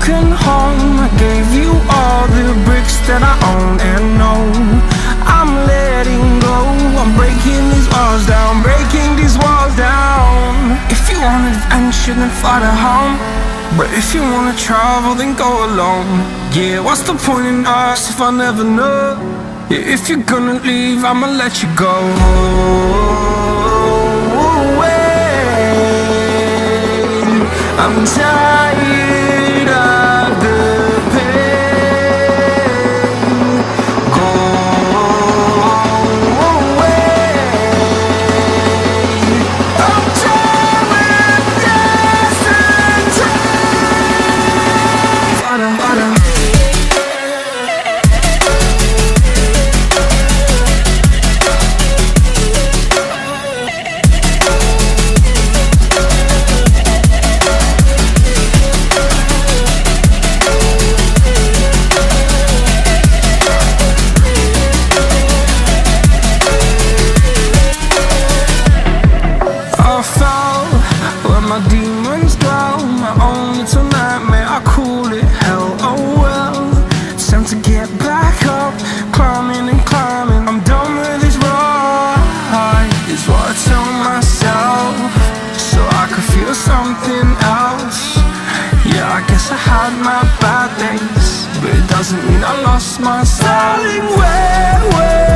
broken home. I gave you all the bricks that I own and know. I'm letting go, I'm breaking these walls down, breaking these walls down. If you want adventure, then fly to home. But if you wanna travel, then go alone. Yeah, what's the point in us if I never know? Yeah, if you're gonna leave, I'ma let you go. I'm tired of the pain. Go away. I'm tired with yesterday. Fada, fada. My demons dwell, my own little nightmare, I call it hell, oh well. It's time to get back up, climbing and climbing. I'm done with this ride, is what I tell myself, so I could feel something else. Yeah, I guess I had my bad days, but it doesn't mean I lost my style. Darling, where